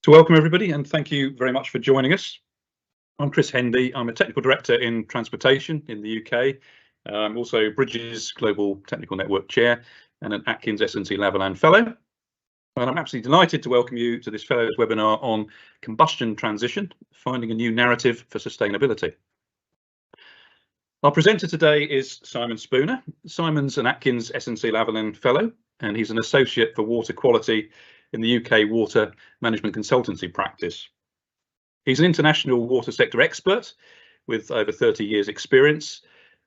So welcome everybody, and thank you very much for joining us. I'm Chris Hendy. I'm a Technical Director in Transportation in the UK. I'm also Bridges Global Technical Network Chair and an Atkins SNC-Lavalin Fellow. And I'm absolutely delighted to welcome you to this Fellows webinar on Combustion Transition, Finding a New Narrative for Sustainability. Our presenter today is Simon Spooner. Simon's an Atkins SNC-Lavalin Fellow, and he's an Associate for Water Quality in the UK Water Management Consultancy practice. He's an international water sector expert with over 30 years experience,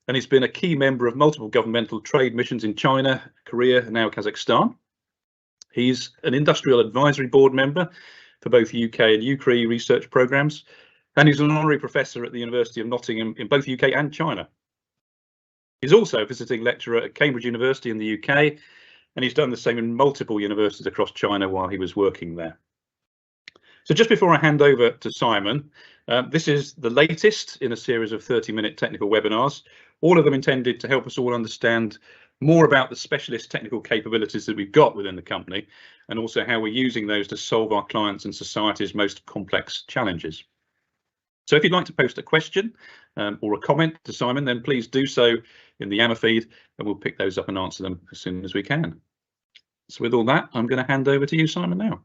and he's been a key member of multiple governmental trade missions in China, Korea, and now Kazakhstan. He's an industrial advisory board member for both UK and UKRI research programmes, and he's an honorary professor at the University of Nottingham in both UK and China. He's also a visiting lecturer at Cambridge University in the UK, and he's done the same in multiple universities across China while he was working there. So just before I hand over to Simon, this is the latest in a series of 30-minute technical webinars, all of them intended to help us all understand more about the specialist technical capabilities that we've got within the company, and also how we're using those to solve our clients' and society's most complex challenges. So if you'd like to post a question or a comment to Simon, then please do so in the Yammer feed, and we'll pick those up and answer them as soon as we can. So with all that, I'm going to hand over to you, Simon, now.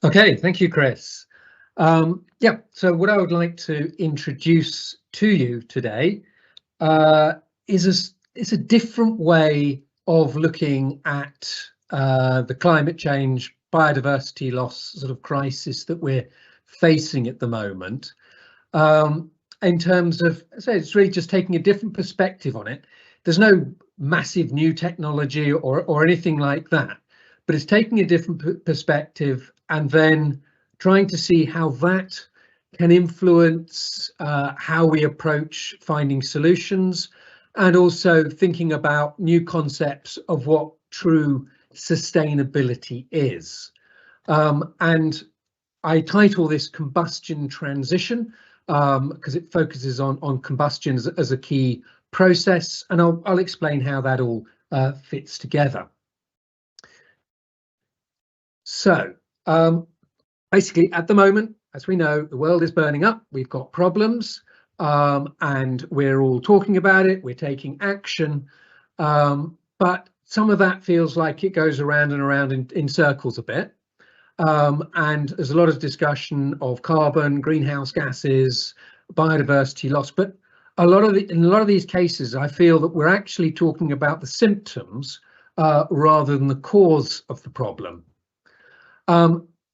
Okay, thank you, Chris. So what I would like to introduce to you today is a different way of looking at the climate change, biodiversity loss sort of crisis that we're facing at the moment. In terms of, so it's really just taking a different perspective on it. There's no massive new technology or anything like that, but it's taking a different perspective and then trying to see how that can influence how we approach finding solutions, and also thinking about new concepts of what true sustainability is. And I title this Combustion Transition because it focuses on combustion as a key process, and I'll explain how that all fits together. So basically, at the moment, as we know, the world is burning up. We've got problems, and we're all talking about it. We're taking action, but some of that feels like it goes around and around in circles a bit. And there's a lot of discussion of carbon, greenhouse gases, biodiversity loss, but in a lot of these cases, I feel that we're actually talking about the symptoms rather than the cause of the problem.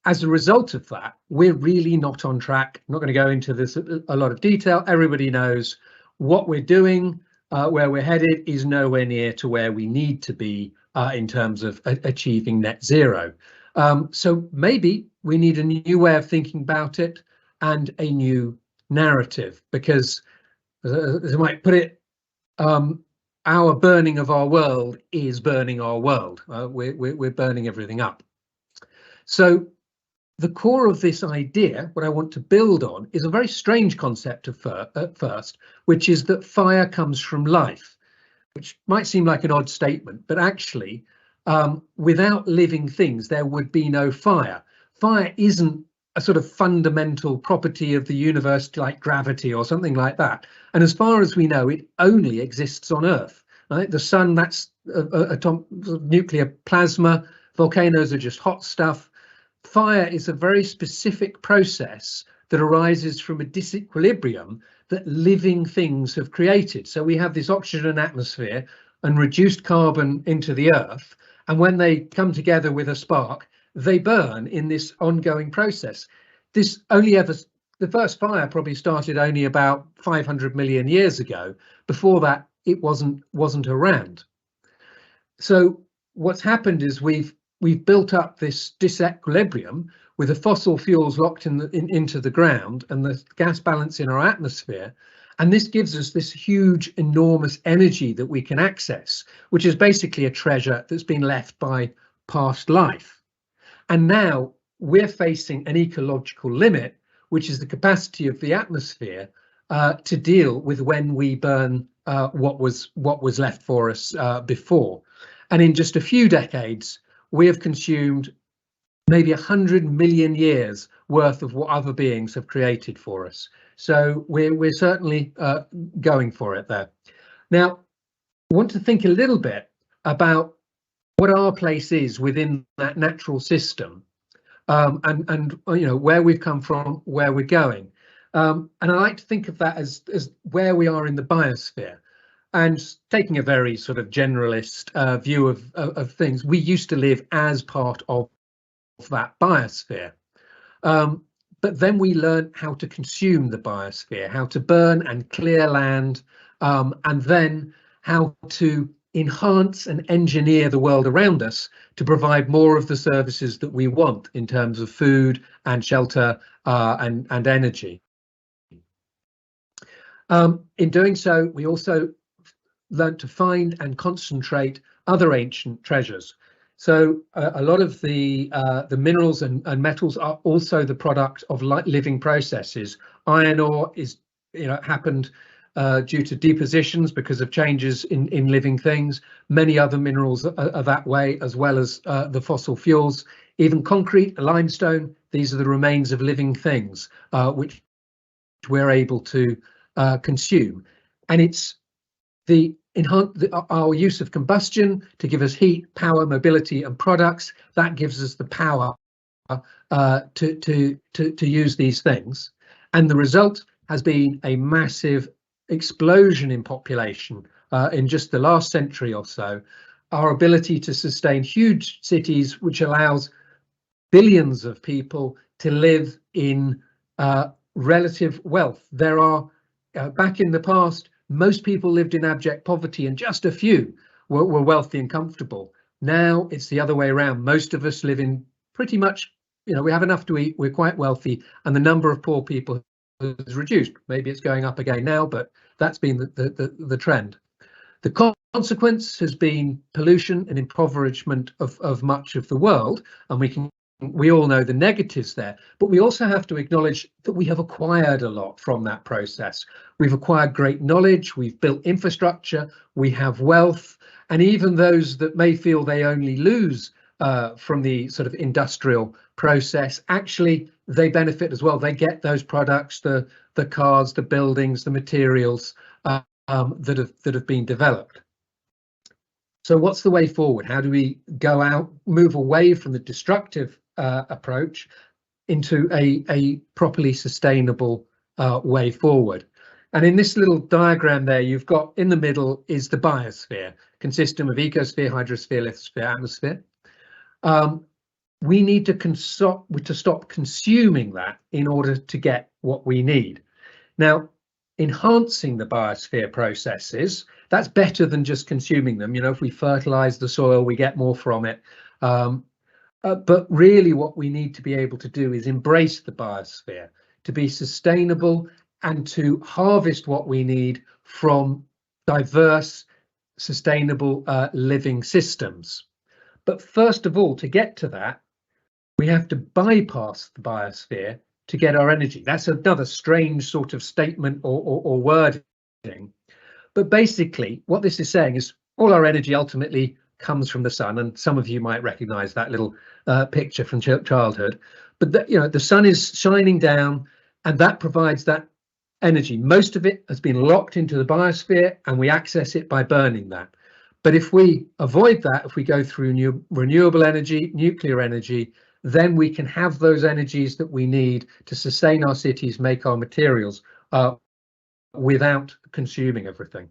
As a result of that, we're really not on track. I'm not going to go into this a lot of detail. Everybody knows what we're doing, where we're headed is nowhere near to where we need to be in terms of achieving net zero. So maybe we need a new way of thinking about it and a new narrative, because as I might put it, our burning of our world is burning our world. We're burning everything up. So the core of this idea, what I want to build on, is a very strange concept at first, which is that fire comes from life, which might seem like an odd statement, but actually, without living things, there would be no fire. Fire isn't a sort of fundamental property of the universe like gravity or something like that. And as far as we know, it only exists on Earth. Right? The sun, that's nuclear plasma. Volcanoes are just hot stuff. Fire is a very specific process that arises from a disequilibrium that living things have created. So we have this oxygen atmosphere and reduced carbon into the Earth. And when they come together with a spark, they burn in this ongoing process. The first fire probably started only about 500 million years ago. Before that, it wasn't around. So what's happened is we've built up this disequilibrium with the fossil fuels locked into the ground and the gas balance in our atmosphere. And this gives us this huge, enormous energy that we can access, which is basically a treasure that's been left by past life. And now we're facing an ecological limit, which is the capacity of the atmosphere to deal with when we burn what was left for us before. And in just a few decades, we have consumed maybe 100 million years worth of what other beings have created for us. So we're certainly going for it there. Now, I want to think a little bit about what our place is within that natural system, and you know, where we've come from, where we're going. And I like to think of that as where we are in the biosphere. And taking a very sort of generalist view of things, we used to live as part of that biosphere. But then we learned how to consume the biosphere, how to burn and clear land, and then how to enhance and engineer the world around us to provide more of the services that we want in terms of food and shelter and energy. In doing so, we also learned to find and concentrate other ancient treasures. So a lot of the minerals and metals are also the product of living processes. Iron ore is, you know, happened due to depositions because of changes in living things. Many other minerals are that way, as well as the fossil fuels. Even concrete, limestone, these are the remains of living things, which we're able to consume. And it's our use of combustion to give us heat, power, mobility, and products that gives us the power to use these things. And the result has been a massive explosion in population in just the last century or so. Our ability to sustain huge cities, which allows billions of people to live in relative wealth. There are back in the past, most people lived in abject poverty and just a few were wealthy and comfortable. Now it's the other way around. Most of us live in pretty much, you know, we have enough to eat, we're quite wealthy, and the number of poor people has reduced. Maybe it's going up again now, but that's been the trend. The consequence has been pollution and impoverishment of much of the world, and we all know the negatives there, but we also have to acknowledge that we have acquired a lot from that process. We've acquired great knowledge, we've built infrastructure, we have wealth, and even those that may feel they only lose from the sort of industrial process, actually they benefit as well. They get those products, the cars, the buildings, the materials that have been developed. So what's the way forward? How do we go out, move away from the destructive approach into a properly sustainable way forward? And in this little diagram there, you've got in the middle is the biosphere, consisting of ecosphere, hydrosphere, lithosphere, atmosphere. We need to stop consuming that in order to get what we need. Now, enhancing the biosphere processes, that's better than just consuming them. You know, if we fertilize the soil, we get more from it. But really what we need to be able to do is embrace the biosphere, to be sustainable and to harvest what we need from diverse, sustainable living systems. But first of all, to get to that, we have to bypass the biosphere to get our energy. That's another strange sort of statement or wording. But basically, what this is saying is all our energy ultimately comes from the sun, and some of you might recognize that little picture from childhood. But you know, the sun is shining down, and that provides that energy. Most of it has been locked into the biosphere, and we access it by burning that. But if we avoid that, if we go through renewable energy, nuclear energy, then we can have those energies that we need to sustain our cities, make our materials without consuming everything.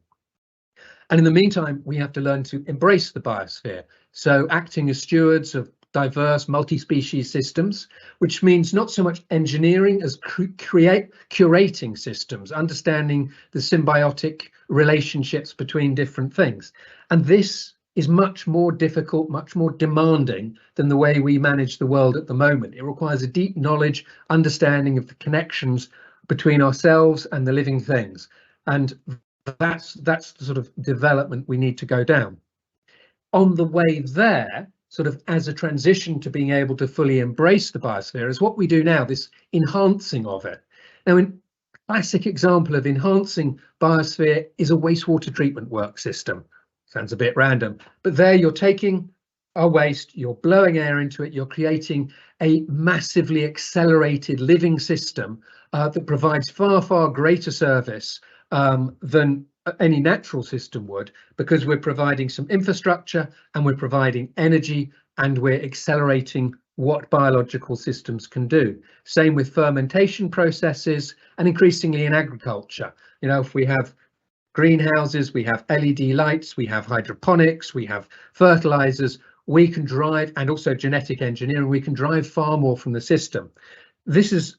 And in the meantime, we have to learn to embrace the biosphere. So acting as stewards of diverse multi-species systems, which means not so much engineering as curating systems, understanding the symbiotic relationships between different things. And this is much more difficult, much more demanding than the way we manage the world at the moment. It requires a deep knowledge, understanding of the connections between ourselves and the living things. And that's the sort of development we need to go down. On the way there, sort of as a transition to being able to fully embrace the biosphere, is what we do now, this enhancing of it. Now, a classic example of enhancing biosphere is a wastewater treatment work system. Sounds a bit random, but there you're taking our waste, you're blowing air into it, you're creating a massively accelerated living system that provides far, far greater service than any natural system would, because we're providing some infrastructure and we're providing energy and we're accelerating what biological systems can do. Same with fermentation processes and increasingly in agriculture. You know, if we have greenhouses, we have LED lights, we have hydroponics, we have fertilizers, we can drive, and also genetic engineering, we can drive far more from the system. This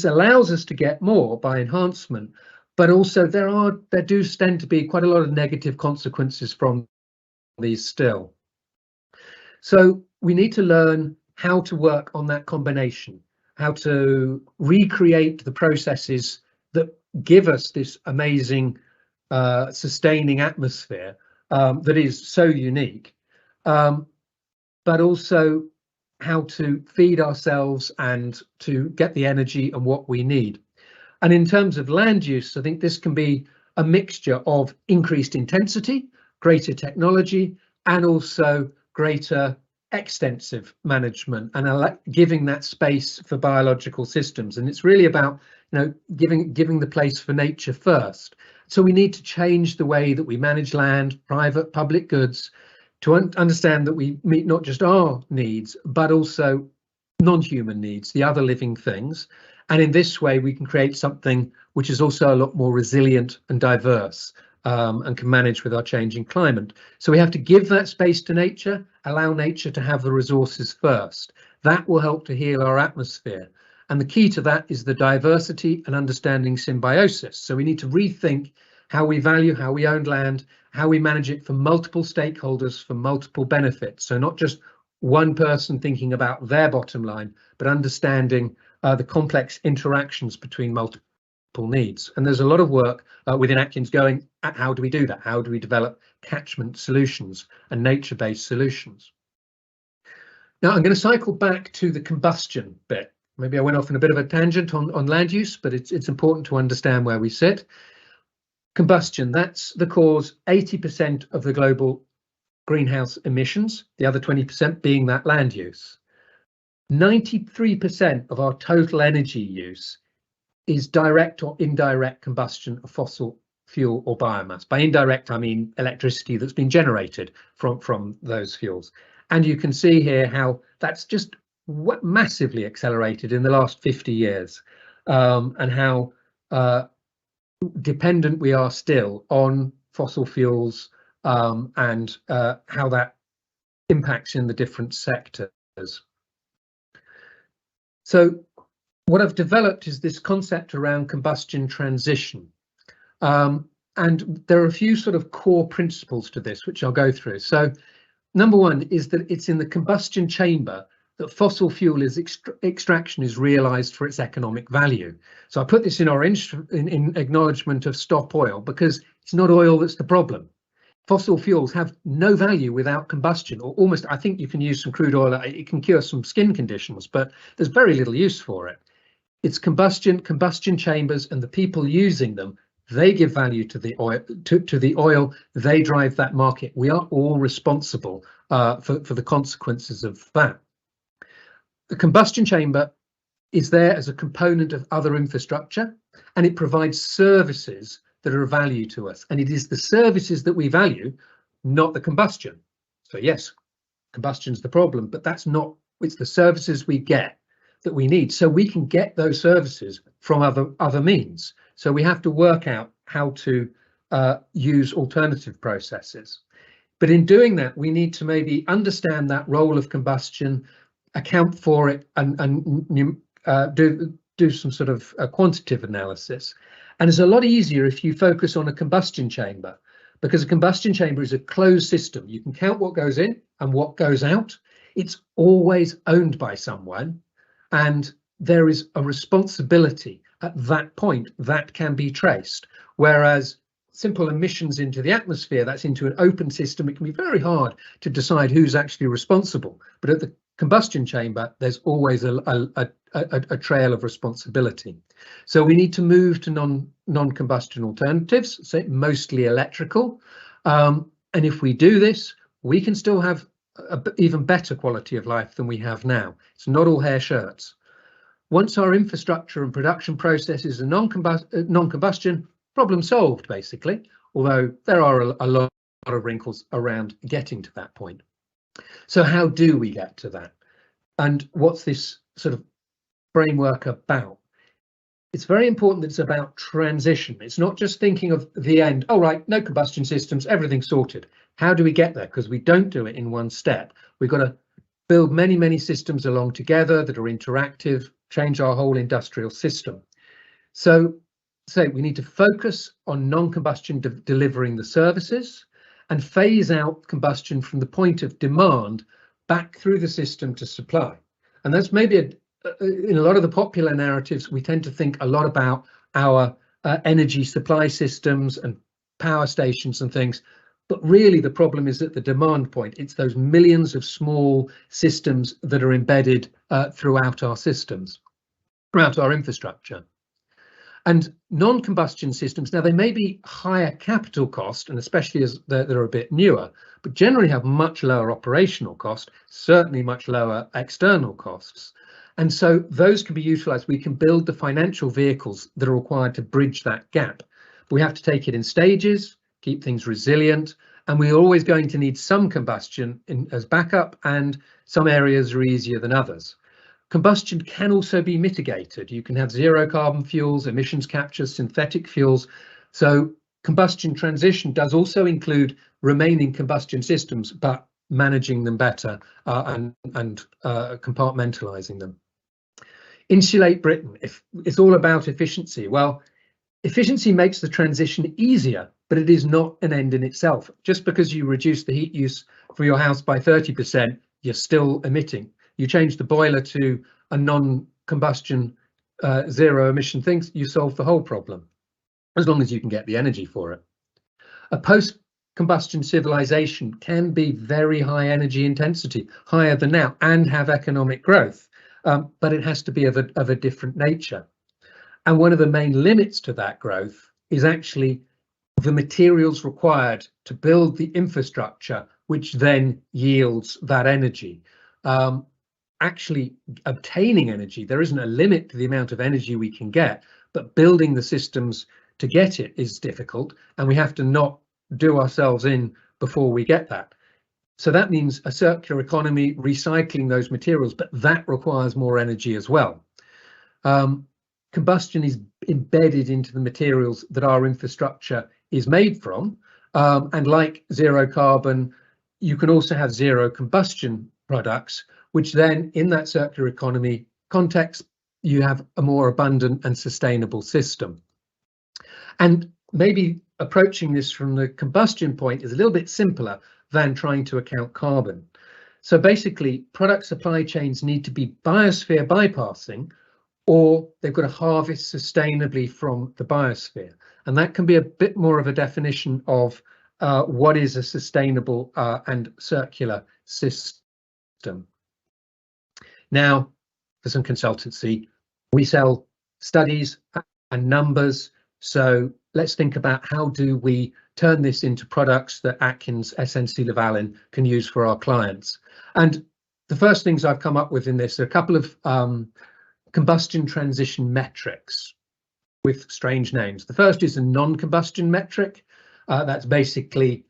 allows us to get more by enhancement, but also there do tend to be quite a lot of negative consequences from these still. So we need to learn how to work on that combination, how to recreate the processes that give us this amazing sustaining atmosphere that is so unique, but also how to feed ourselves and to get the energy and what we need. And in terms of land use, I think this can be a mixture of increased intensity, greater technology, and also greater extensive management, and giving that space for biological systems. And it's really about, you know, giving the place for nature first. So we need to change the way that we manage land, private, public goods, to understand that we meet not just our needs, but also non-human needs, the other living things. And in this way, we can create something which is also a lot more resilient and diverse, and can manage with our changing climate. So we have to give that space to nature, allow nature to have the resources first. That will help to heal our atmosphere. And the key to that is the diversity and understanding symbiosis. So we need to rethink how we value, how we own land, how we manage it for multiple stakeholders, for multiple benefits. So not just one person thinking about their bottom line, but understanding the complex interactions between multiple needs. And there's a lot of work within Atkins going at how do we do that? How do we develop catchment solutions and nature-based solutions? Now I'm going to cycle back to the combustion bit. Maybe I went off in a bit of a tangent on land use, but it's important to understand where we sit. Combustion, that's the cause 80% of the global greenhouse emissions, the other 20% being that land use. 93% of our total energy use is direct or indirect combustion of fossil fuel or biomass. By indirect, I mean electricity that's been generated from those fuels. And you can see here how that's just massively accelerated in the last 50 years, and how dependent we are still on fossil fuels, and how that impacts in the different sectors. So what I've developed is this concept around combustion transition. And there are a few sort of core principles to this, which I'll go through. So number one is that it's in the combustion chamber that fossil fuel extraction is realized for its economic value. So I put this in orange in acknowledgement of stop oil, because it's not oil that's the problem. Fossil fuels have no value without combustion, or almost, I think you can use some crude oil, it can cure some skin conditions, but there's very little use for it. It's combustion chambers, and the people using them, they give value to the oil, to the oil, they drive that market. We are all responsible for the consequences of that. The combustion chamber is there as a component of other infrastructure, and it provides services that are of value to us. And it is the services that we value, not the combustion. So yes, combustion's the problem, but that's not, it's the services we get that we need. So we can get those services from other means. So we have to work out how to use alternative processes. But in doing that, we need to maybe understand that role of combustion, account for it, and do some sort of quantitative analysis. And it's a lot easier if you focus on a combustion chamber, because a combustion chamber is a closed system. You can count what goes in and what goes out. It's always owned by someone, and there is a responsibility at that point that can be traced. Whereas simple emissions into the atmosphere, that's into an open system, it can be very hard to decide who's actually responsible. But at the combustion chamber, there's always a trail of responsibility. So we need to move to non-combustion alternatives, so mostly electrical. And if we do this, we can still have even better quality of life than we have now. It's not all hair shirts. Once our infrastructure and production processes are non-combustion, problem solved, basically, although there are a lot of wrinkles around getting to that point. So how do we get to that? And what's this sort of framework about? It's very important that it's about transition. It's not just thinking of the end, oh, right, no combustion systems, everything's sorted. How do we get there? Because we don't do it in one step. We've got to build many, many systems along together that are interactive, change our whole industrial system. So we need to focus on non-combustion delivering the services and phase out combustion from the point of demand back through the system to supply. And that's maybe in a lot of the popular narratives, we tend to think a lot about our energy supply systems and power stations and things. But really, the problem is at the demand point. It's those millions of small systems that are embedded throughout our systems, throughout our infrastructure. And non-combustion systems, now they may be higher capital cost, and especially as they're a bit newer, but generally have much lower operational cost, certainly much lower external costs. And so those can be utilized. We can build the financial vehicles that are required to bridge that gap. We have to take it in stages, keep things resilient, and we're always going to need some combustion as backup, and some areas are easier than others. Combustion can also be mitigated. You can have zero carbon fuels, emissions capture, synthetic fuels. So combustion transition does also include remaining combustion systems, but managing them better and compartmentalizing them. Insulate Britain. If it's all about efficiency, well, efficiency makes the transition easier, but it is not an end in itself. Just because you reduce the heat use for your house by 30%, you're still emitting. You change the boiler to a non-combustion, zero emission things, you solve the whole problem, as long as you can get the energy for it. A post-combustion civilization can be very high energy intensity, higher than now, and have economic growth, but it has to be of a different nature. And one of the main limits to that growth is actually the materials required to build the infrastructure, which then yields that energy. Actually obtaining energy, there isn't a limit to the amount of energy we can get, but building the systems to get it is difficult, and we have to not do ourselves in before we get that. So that means a circular economy, recycling those materials, but that requires more energy as well. Combustion is embedded into the materials that our infrastructure is made from, and like zero carbon, you can also have zero combustion products, which then in that circular economy context, you have a more abundant and sustainable system. And maybe approaching this from the combustion point is a little bit simpler than trying to account carbon. So basically, product supply chains need to be biosphere bypassing, or they've got to harvest sustainably from the biosphere. And that can be a bit more of a definition of what is a sustainable and circular system. Now, for some consultancy, we sell studies and numbers. So let's think about how do we turn this into products that Atkins SNC-Lavalin can use for our clients. And the first things I've come up with in this are a couple of combustion transition metrics with strange names. The first is a non-combustion metric. That's basically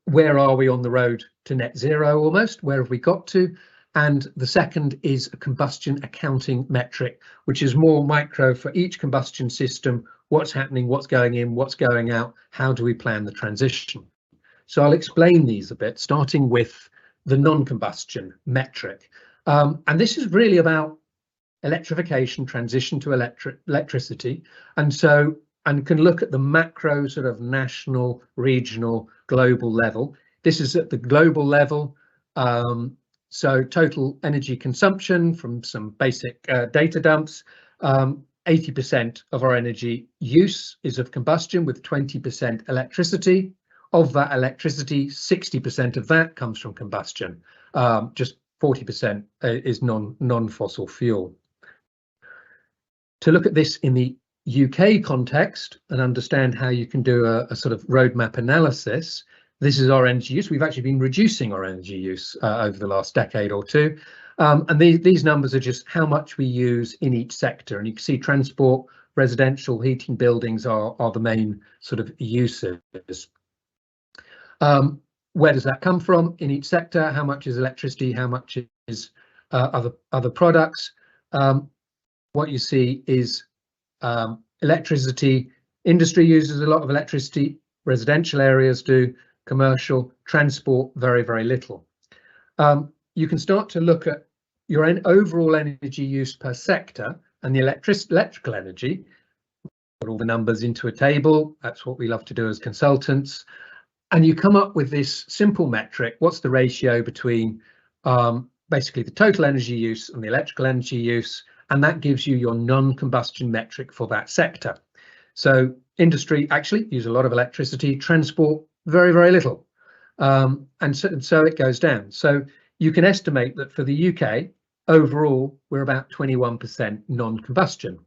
where are we on the road to net zero almost? Where have we got to? And the second is a combustion accounting metric, which is more micro for each combustion system. What's happening, what's going in, what's going out, how do we plan the transition? So I'll explain these a bit, starting with the non-combustion metric. And this is really about electrification, transition to electricity. And can look at the macro sort of national, regional, global level. This is at the global level. So total energy consumption from some basic data dumps, 80% of our energy use is of combustion with 20% electricity. Of that electricity, 60% of that comes from combustion. Just 40% is non-fossil fuel. To look at this in the UK context and understand how you can do a sort of roadmap analysis, This is our energy use. We've actually been reducing our energy use over the last decade or two. And these numbers are just how much we use in each sector. And you can see transport, residential, heating, buildings are the main sort of uses. Where does that come from in each sector? How much is electricity? How much is other products? What you see is electricity. Industry uses a lot of electricity. Residential areas do. Commercial, transport, very, very little. You can start to look at your overall energy use per sector and the electrical energy. Put all the numbers into a table. That's what we love to do as consultants. And you come up with this simple metric. What's the ratio between basically the total energy use and the electrical energy use? And that gives you your non-combustion metric for that sector. So industry actually use a lot of electricity, transport very, very little. And so it goes down. So you can estimate that for the UK, overall, we're about 21% non-combustion.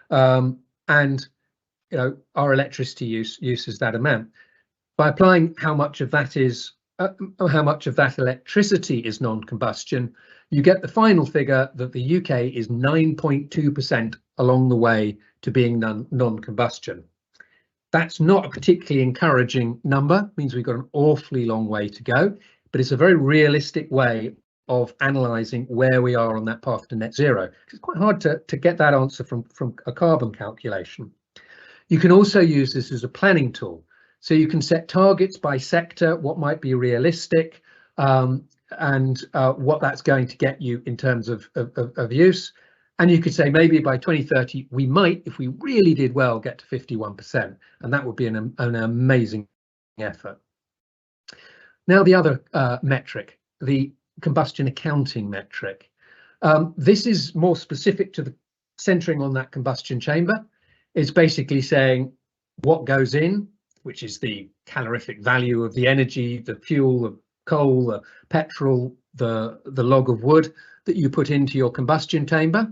And you know, our electricity use is that amount. By applying how much of that electricity is non-combustion, you get the final figure that the UK is 9.2% along the way to being non-combustion. That's not a particularly encouraging number, means we've got an awfully long way to go, but it's a very realistic way of analysing where we are on that path to net zero. It's quite hard to get that answer from a carbon calculation. You can also use this as a planning tool. So you can set targets by sector, what might be realistic, and what that's going to get you in terms of use. And you could say maybe by 2030, we might, if we really did well, get to 51%. And that would be an amazing effort. Now, the other metric, the combustion accounting metric. This is more specific to the centering on that combustion chamber. It's basically saying what goes in, which is the calorific value of the energy, the fuel, the coal, the petrol, the log of wood that you put into your combustion chamber.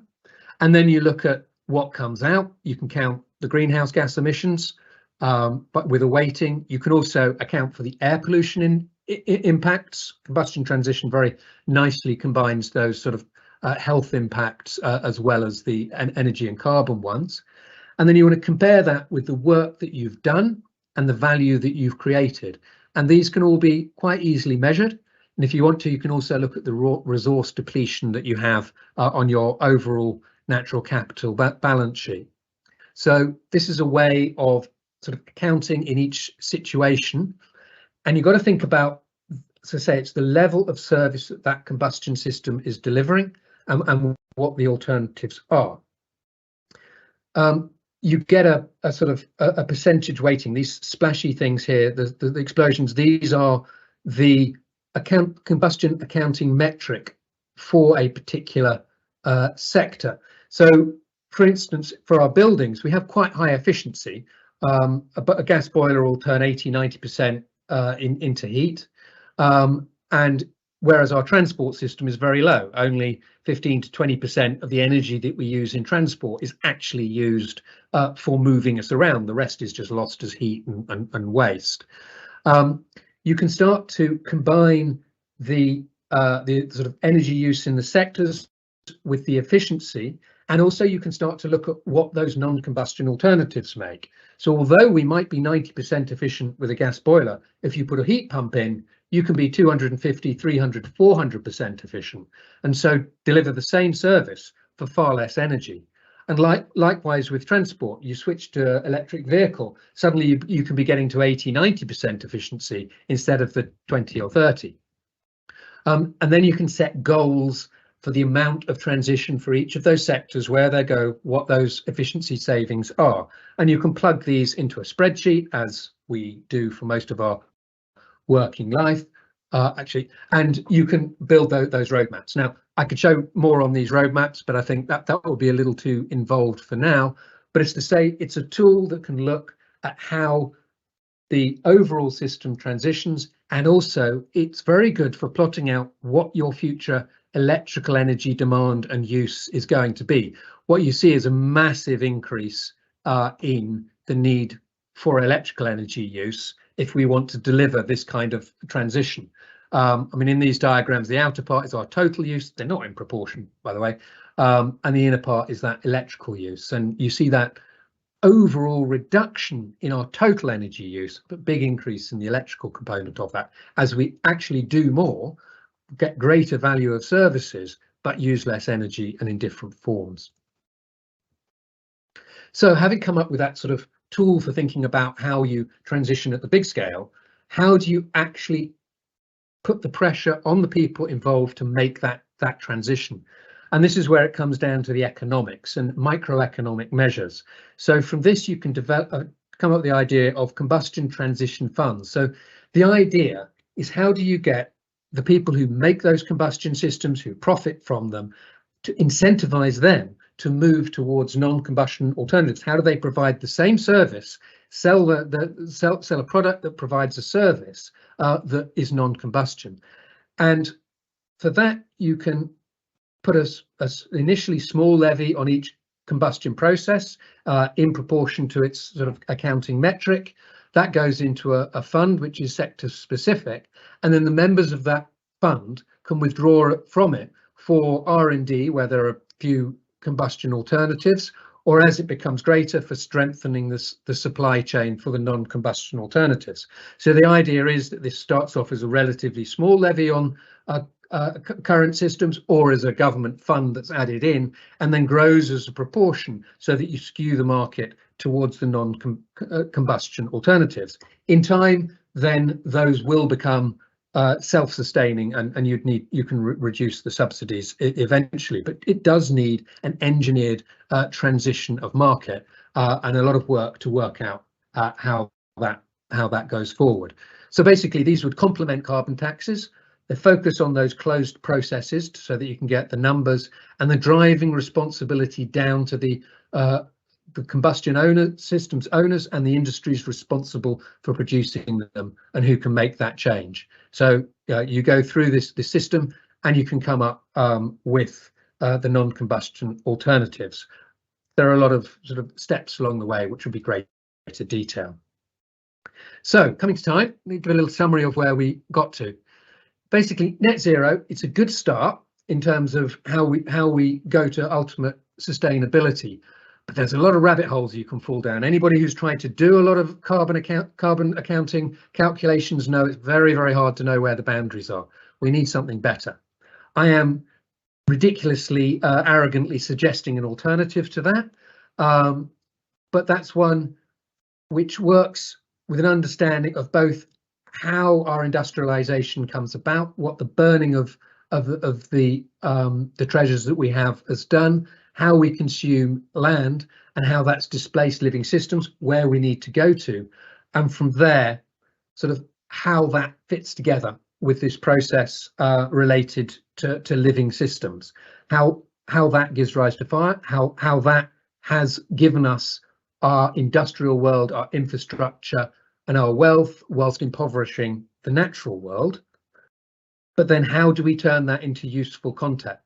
And then you look at what comes out. You can count the greenhouse gas emissions, but with a weighting. You can also account for the air pollution impacts. Combustion transition very nicely combines those sort of health impacts as well as the energy and carbon ones. And then you want to compare that with the work that you've done and the value that you've created. And these can all be quite easily measured. And if you want to, you can also look at the resource depletion that you have on your overall natural capital balance sheet. So this is a way of sort of accounting in each situation. And you've got to think about, so say it's the level of service that that combustion system is delivering and what the alternatives are. You get a sort of a percentage weighting. These splashy things here, the explosions, these are the combustion accounting metric for a particular sector. So, for instance, for our buildings, we have quite high efficiency, but a gas boiler will turn 80–90% into heat, and whereas our transport system is very low, only 15–20% of the energy that we use in transport is actually used for moving us around. The rest is just lost as heat and waste. You can start to combine the sort of energy use in the sectors with the efficiency, and also you can start to look at what those non-combustion alternatives make. So although we might be 90% efficient with a gas boiler, if you put a heat pump in, you can be 250, 300, 400% efficient, and so deliver the same service for far less energy. And likewise with transport, you switch to electric vehicle, suddenly you can be getting to 80–90% efficiency instead of the 20 or 30. And then you can set goals for the amount of transition for each of those sectors, where they go, what those efficiency savings are. And you can plug these into a spreadsheet, as we do for most of our working life, actually, and you can build those roadmaps. Now, I could show more on these roadmaps, but I think that will be a little too involved for now. But it's to say it's a tool that can look at how the overall system transitions, and also it's very good for plotting out what your future electrical energy demand and use is going to be. What you see is a massive increase in the need for electrical energy use if we want to deliver this kind of transition. I mean, in these diagrams, the outer part is our total use. They're not in proportion, by the way. And the inner part is that electrical use. And you see that overall reduction in our total energy use, but big increase in the electrical component of that as we actually do more, get greater value of services, but use less energy and in different forms. So having come up with that sort of tool for thinking about how you transition at the big scale, how do you actually put the pressure on the people involved to make that transition? And this is where it comes down to the economics and microeconomic measures. So from this, you can develop, come up with the idea of combustion transition funds. So the idea is, how do you get the people who make those combustion systems, who profit from them, to incentivize them to move towards non-combustion alternatives? How do they provide the same service, sell a product that provides a service that is non-combustion? And for that, you can put a initially small levy on each combustion process in proportion to its sort of accounting metric. That goes into a fund which is sector specific, and then the members of that fund can withdraw from it for R&D, where there are a few combustion alternatives, or as it becomes greater, for strengthening the supply chain for the non-combustion alternatives. So the idea is that this starts off as a relatively small levy on current systems, or as a government fund that's added in, and then grows as a proportion so that you skew the market towards the non-combustion alternatives. In time, then those will become self-sustaining, and you can reduce the subsidies eventually, but it does need an engineered transition of market and a lot of work to work out how that goes forward. So basically, these would complement carbon taxes. They focus on those closed processes so that you can get the numbers and the driving responsibility down to the combustion systems owners and the industries responsible for producing them, and who can make that change. So you go through this system and you can come up with the non-combustion alternatives. There are a lot of sort of steps along the way, which would be great to detail. So coming to time, let me give a little summary of where we got to. Basically, net zero, it's a good start in terms of how we go to ultimate sustainability. But there's a lot of rabbit holes you can fall down. Anybody who's tried to do a lot of carbon accounting calculations know it's very, very hard to know where the boundaries are. We need something better. I am ridiculously arrogantly suggesting an alternative to that, but that's one which works with an understanding of both how our industrialization comes about, what the burning of the treasures that we have has done, how we consume land, and how that's displaced living systems, where we need to go to, and from there, sort of how that fits together with this process related to living systems, how that gives rise to fire, how that has given us our industrial world, our infrastructure, and our wealth, whilst impoverishing the natural world. But then how do we turn that into useful concepts?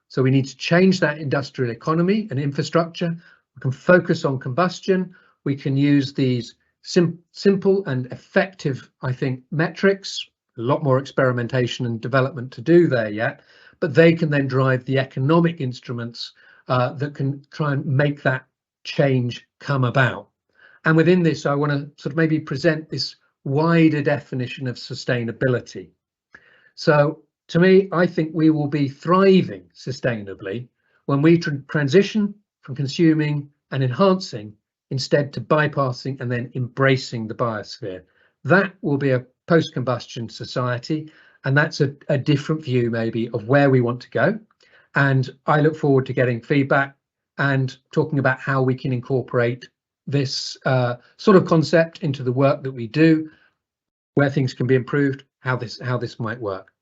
So we need to change that industrial economy and infrastructure. We can focus on combustion. We can use these simple and effective, I think, metrics. A lot more experimentation and development to do there yet, but they can then drive the economic instruments that can try and make that change come about. And within this, I want to sort of maybe present this wider definition of sustainability. So to me, I think we will be thriving sustainably when we transition from consuming and enhancing instead to bypassing and then embracing the biosphere. That will be a post-combustion society, and that's a different view maybe of where we want to go. And I look forward to getting feedback and talking about how we can incorporate this sort of concept into the work that we do, where things can be improved, how this might work.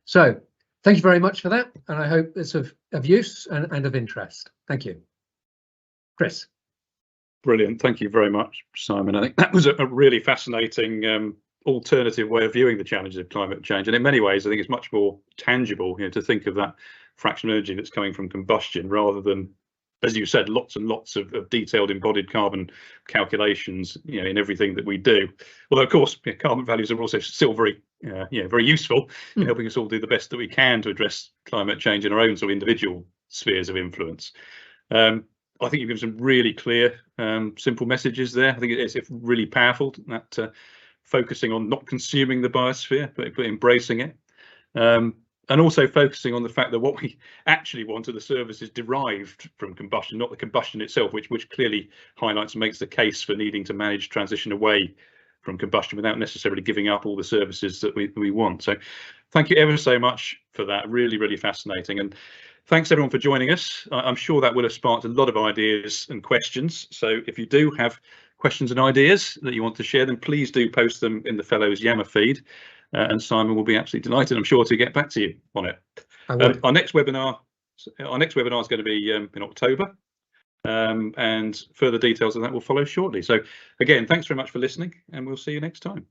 So thank you very much for that, and I hope it's of use and of interest. Thank you. Chris. Brilliant. Thank you very much, Simon. I think that was a really fascinating alternative way of viewing the challenges of climate change. And in many ways, I think it's much more tangible, to think of that fraction of energy that's coming from combustion rather than as you said, lots and lots of detailed embodied carbon calculations, in everything that we do. Although, of course, carbon values are also still very, very useful in helping us all do the best that we can to address climate change in our own sort of individual spheres of influence. I think you've given some really clear, simple messages there. I think it's really powerful that focusing on not consuming the biosphere, but embracing it. And also focusing on the fact that what we actually want are the services derived from combustion, not the combustion itself, which clearly highlights and makes the case for needing to manage transition away from combustion without necessarily giving up all the services that we want. So thank you ever so much for that. Really, really fascinating. And thanks everyone for joining us. I'm sure that will have sparked a lot of ideas and questions. So if you do have questions and ideas that you want to share, then please do post them in the Fellows Yammer feed. And Simon will be absolutely delighted, I'm sure, to get back to you on it. Our next webinar is going to be in October, and further details of that will follow shortly. So again, thanks very much for listening, and we'll see you next time.